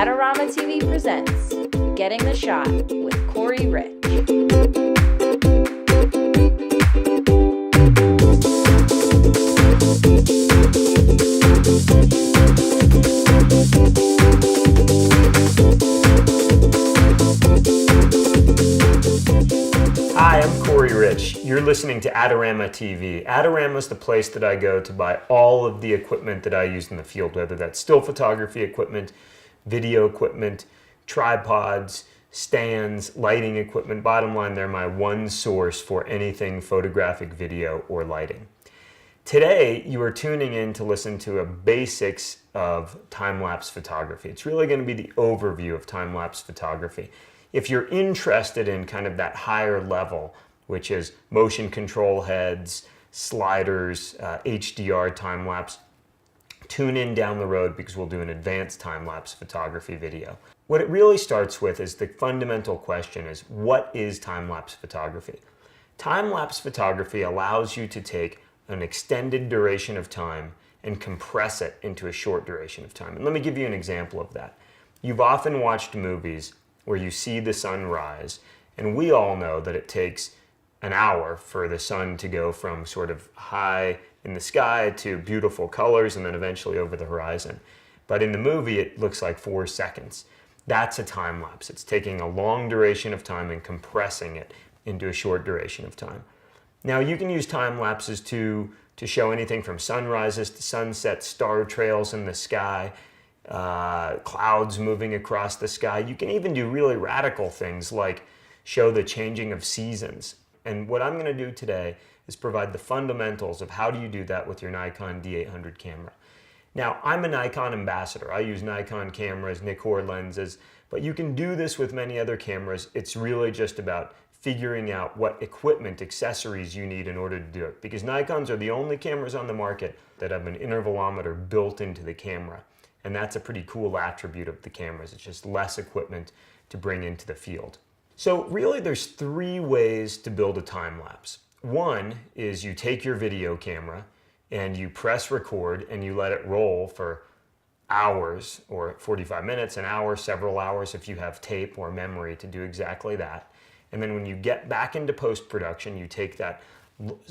Adorama TV presents Getting the Shot with Corey Rich. Hi, I'm Corey Rich. You're listening to Adorama TV. Adorama is the place that I go to buy all of the equipment that I use in the field, whether that's still photography equipment, video equipment, tripods, stands, lighting equipment. Bottom line, they're my one source for anything photographic, video, or lighting. Today, you are tuning in to listen to a basics of time-lapse photography. It's really going to be the overview of time-lapse photography. If you're interested in kind of that higher level, which is motion control heads, sliders, HDR time-lapse, tune in down the road because we'll do an advanced time-lapse photography video. What it really starts with is the fundamental question is, what is time-lapse photography? Time-lapse photography allows you to take an extended duration of time and compress it into a short duration of time. And let me give you an example of that. You've often watched movies where you see the sun rise, and we all know that it takes an hour for the sun to go from sort of high in the sky to beautiful colors and then eventually over the horizon. But in the movie, it looks like 4 seconds. That's a time lapse. It's taking a long duration of time and compressing it into a short duration of time. Now, you can use time lapses to show anything from sunrises to sunsets, star trails in the sky, clouds moving across the sky. You can even do really radical things like show the changing of seasons. And what I'm going to do today is provide the fundamentals of how do you do that with your Nikon D800 camera. Now, I'm a Nikon ambassador. I use Nikon cameras, Nikkor lenses, but you can do this with many other cameras. It's really just about figuring out what equipment, accessories you need in order to do it. Because Nikons are the only cameras on the market that have an intervalometer built into the camera. And that's a pretty cool attribute of the cameras. It's just less equipment to bring into the field. So really there's 3 ways to build a time lapse. One is you take your video camera and you press record and you let it roll for hours or 45 minutes, an hour, several hours if you have tape or memory to do exactly that. And then when you get back into post-production, you take that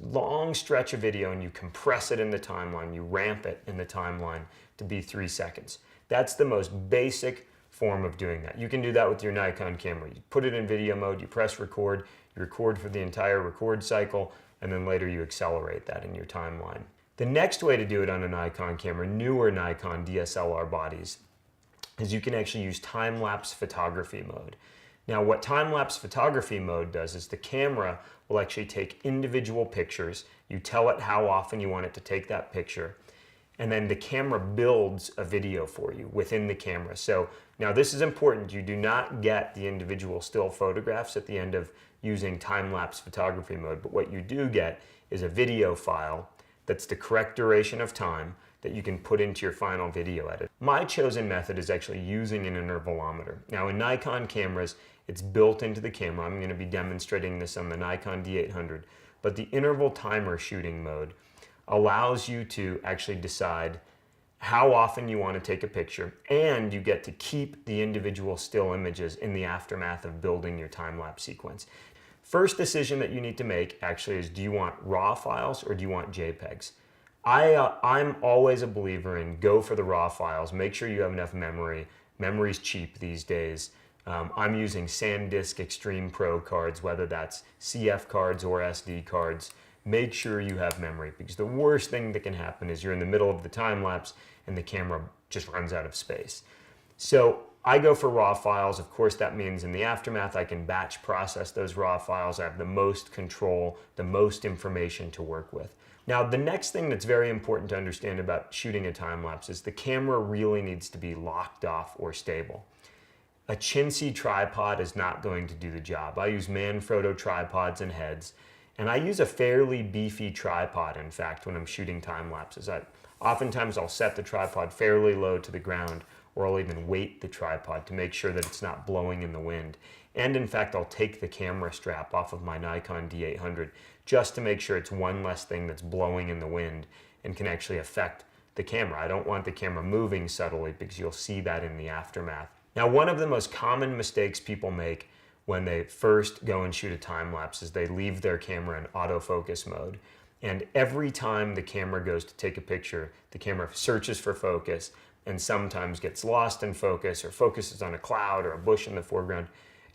long stretch of video and you compress it in the timeline, you ramp it in the timeline to be 3 seconds. That's the most basic form of doing that. You can do that with your Nikon camera. You put it in video mode, you press record, you record for the entire record cycle, and then later you accelerate that in your timeline. The next way to do it on a Nikon camera, newer Nikon DSLR bodies, is you can actually use time-lapse photography mode. Now, what time-lapse photography mode does is the camera will actually take individual pictures. You tell it how often you want it to take that picture, and then the camera builds a video for you within the camera. So now this is important. You do not get the individual still photographs at the end of using time-lapse photography mode, but what you do get is a video file that's the correct duration of time that you can put into your final video edit. My chosen method is actually using an intervalometer. Now in Nikon cameras, it's built into the camera. I'm going to be demonstrating this on the Nikon D800, but the interval timer shooting mode allows you to actually decide how often you want to take a picture, and you get to keep the individual still images in the aftermath of building your time-lapse sequence. First decision that you need to make actually is, do you want RAW files or do you want JPEGs? I'm always a believer in go for the RAW files. Make sure you have enough memory. Memory's cheap these days. I'm using SanDisk Extreme Pro cards, whether that's CF cards or SD cards. Make sure you have memory, because the worst thing that can happen is you're in the middle of the time lapse and the camera just runs out of space. So I go for RAW files. Of course, that means in the aftermath I can batch process those RAW files. I have the most control, the most information to work with. Now, the next thing that's very important to understand about shooting a time lapse is the camera really needs to be locked off or stable. A chintzy tripod is not going to do the job. I use Manfrotto tripods and heads, and I use a fairly beefy tripod, in fact, when I'm shooting time lapses. Oftentimes I'll set the tripod fairly low to the ground, or I'll even weight the tripod to make sure that it's not blowing in the wind. And in fact, I'll take the camera strap off of my Nikon D800 just to make sure it's one less thing that's blowing in the wind and can actually affect the camera. I don't want the camera moving subtly because you'll see that in the aftermath. Now, one of the most common mistakes people make when they first go and shoot a time lapse is they leave their camera in autofocus mode. And every time the camera goes to take a picture, the camera searches for focus and sometimes gets lost in focus or focuses on a cloud or a bush in the foreground.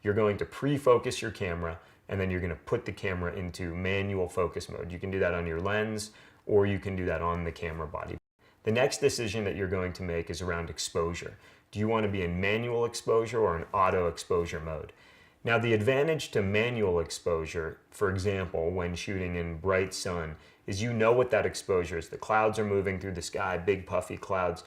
You're going to pre-focus your camera and then you're going to put the camera into manual focus mode. You can do that on your lens or you can do that on the camera body. The next decision that you're going to make is around exposure. Do you want to be in manual exposure or in auto exposure mode? Now, the advantage to manual exposure, for example, when shooting in bright sun, is you know what that exposure is. The clouds are moving through the sky, big puffy clouds.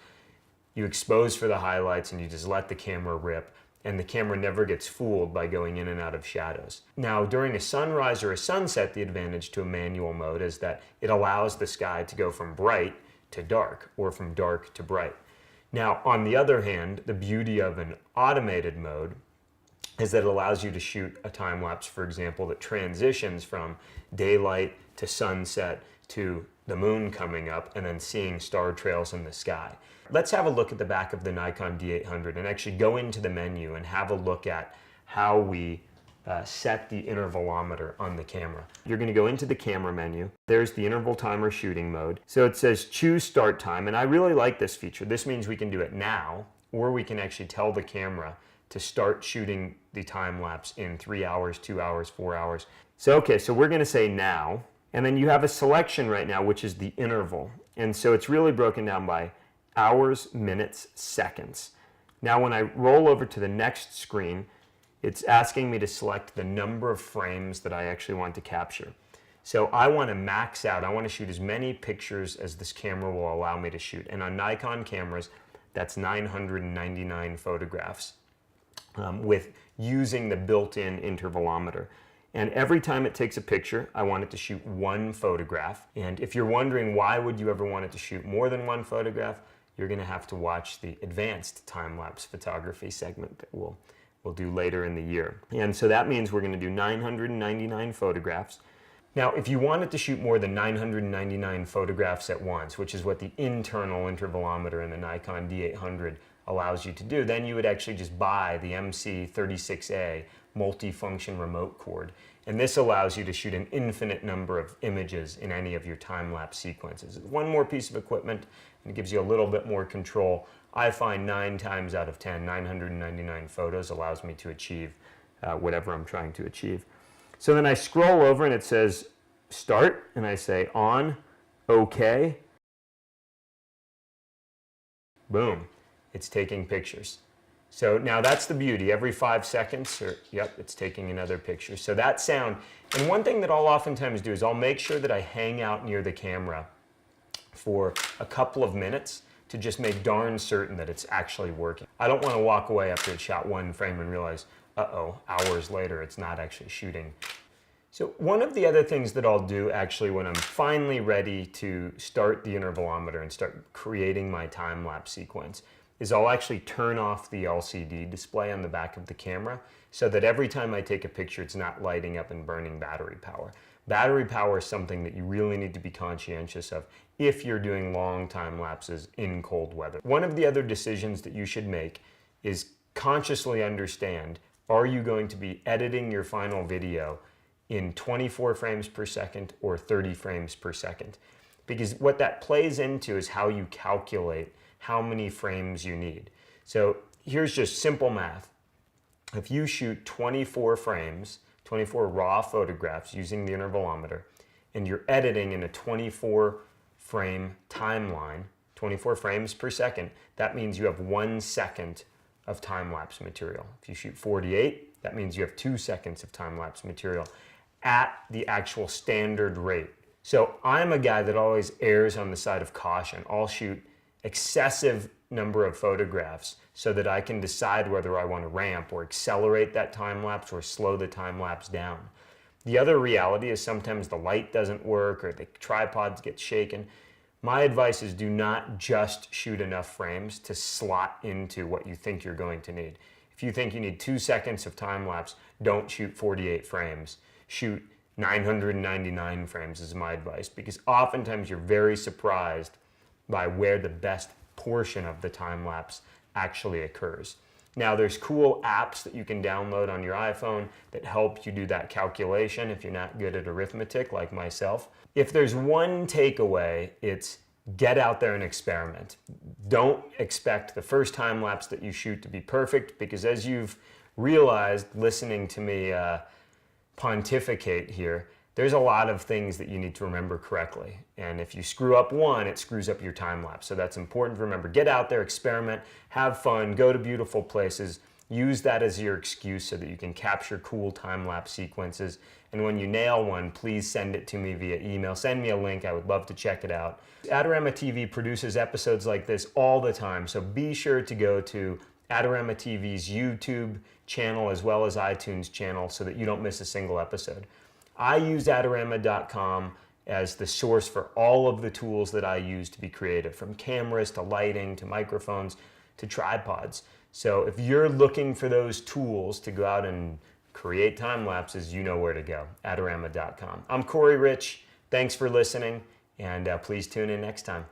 You expose for the highlights and you just let the camera rip, and the camera never gets fooled by going in and out of shadows. Now, during a sunrise or a sunset, the advantage to a manual mode is that it allows the sky to go from bright to dark or from dark to bright. Now, on the other hand, the beauty of an automated mode is that it allows you to shoot a time lapse, for example, that transitions from daylight to sunset to the moon coming up and then seeing star trails in the sky. Let's have a look at the back of the Nikon D800 and actually go into the menu and have a look at how we set the intervalometer on the camera. You're going to go into the camera menu. There's the interval timer shooting mode. So it says choose start time, and I really like this feature. This means we can do it now, or we can actually tell the camera to start shooting the time lapse in 3 hours, 2 hours, 4 hours. So okay, so we're going to say now, and then you have a selection right now, which is the interval. And so it's really broken down by hours, minutes, seconds. Now when I roll over to the next screen, it's asking me to select the number of frames that I actually want to capture. So I want to max out. I want to shoot as many pictures as this camera will allow me to shoot. And on Nikon cameras, that's 999 photographs with using the built-in intervalometer. And every time it takes a picture, I want it to shoot one photograph. And if you're wondering why would you ever want it to shoot more than one photograph, you're going to have to watch the advanced time-lapse photography segment that we'll do later in the year. And so that means we're going to do 999 photographs. Now, if you wanted to shoot more than 999 photographs at once, which is what the internal intervalometer in the Nikon D800 allows you to do, then you would actually just buy the MC36A multifunction remote cord. And this allows you to shoot an infinite number of images in any of your time-lapse sequences. It's one more piece of equipment, and it gives you a little bit more control. I find 9 times out of 10, 999 photos allows me to achieve whatever I'm trying to achieve. So then I scroll over and it says start, and I say on, okay. Boom, it's taking pictures. So now that's the beauty. Every 5 seconds, yep, it's taking another picture. So that sound, and one thing that I'll oftentimes do is I'll make sure that I hang out near the camera for a couple of minutes to just make darn certain that it's actually working. I don't want to walk away after it shot one frame and realize, uh-oh, hours later it's not actually shooting. So one of the other things that I'll do actually when I'm finally ready to start the intervalometer and start creating my time-lapse sequence is I'll actually turn off the LCD display on the back of the camera so that every time I take a picture it's not lighting up and burning battery power. Battery power is something that you really need to be conscientious of if you're doing long time lapses in cold weather. One of the other decisions that you should make is consciously understand, are you going to be editing your final video in 24 frames per second or 30 frames per second? Because what that plays into is how you calculate how many frames you need. So here's just simple math. If you shoot 24 frames, 24 raw photographs using the intervalometer, and you're editing in a 24 frame timeline, 24 frames per second, that means you have 1 second of time-lapse material. If you shoot 48, that means you have 2 seconds of time-lapse material at the actual standard rate. So I'm a guy that always errs on the side of caution. I'll shoot excessive number of photographs so that I can decide whether I want to ramp or accelerate that time lapse or slow the time lapse down. The other reality is sometimes the light doesn't work or the tripods get shaken. My advice is do not just shoot enough frames to slot into what you think you're going to need. If you think you need 2 seconds of time lapse, don't shoot 48 frames. Shoot 999 frames is my advice, because oftentimes you're very surprised by where the best portion of the time lapse actually occurs. Now there's cool apps that you can download on your iPhone that help you do that calculation if you're not good at arithmetic like myself. If there's one takeaway, it's get out there and experiment. Don't expect the first time lapse that you shoot to be perfect, because as you've realized listening to me pontificate here, there's a lot of things that you need to remember correctly. And if you screw up one, it screws up your time lapse. So that's important to remember. Get out there, experiment, have fun, go to beautiful places. Use that as your excuse so that you can capture cool time lapse sequences. And when you nail one, please send it to me via email. Send me a link. I would love to check it out. Adorama TV produces episodes like this all the time. So be sure to go to Adorama TV's YouTube channel as well as iTunes channel so that you don't miss a single episode. I use Adorama.com as the source for all of the tools that I use to be creative, from cameras to lighting to microphones to tripods. So if you're looking for those tools to go out and create time lapses, you know where to go, Adorama.com. I'm Corey Rich. Thanks for listening, and please tune in next time.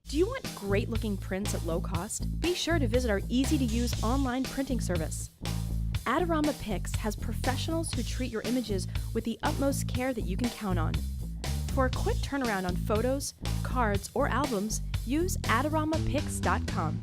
Do you want great looking prints at low cost? Be sure to visit our easy to use online printing service. Adorama Pix has professionals who treat your images with the utmost care that you can count on. For a quick turnaround on photos, cards, or albums, use AdoramaPix.com.